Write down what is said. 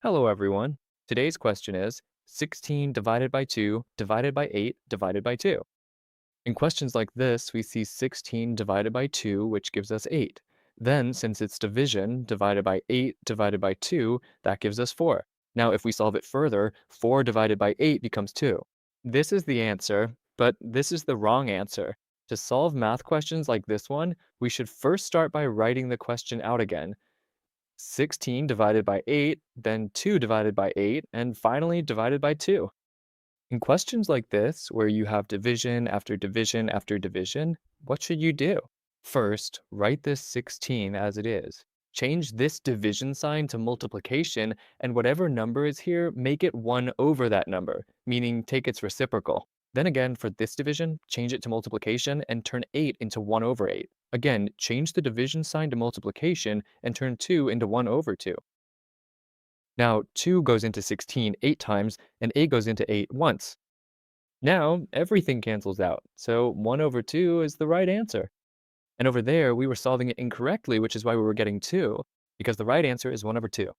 Hello everyone. Today's question is 16 divided by 2 divided by 8 divided by 2. In questions like this, we see 16 divided by 2, which gives us 8. Then, since it's division, divided by 8 divided by 2, that gives us 4. Now, if we solve it further, 4 divided by 8 becomes 2. This is the answer, but this is the wrong answer. To solve math questions like this one, we should first start by writing the question out again. 16 divided by 8, then 2 divided by 8, and finally divided by 2. In questions like this, where you have division after division after division, what should you do? First, write this 16 as it is. Change this division sign to multiplication, and whatever number is here, make it 1 over that number, meaning take its reciprocal. Then again, for this division, change it to multiplication and turn 8 into 1 over 8. Again, change the division sign to multiplication and turn 2 into 1 over 2. Now, 2 goes into 16 8 times, and 8 goes into 8 once. Now, everything cancels out, so 1 over 2 is the right answer. And over there, we were solving it incorrectly, which is why we were getting 2, because the right answer is 1 over 2.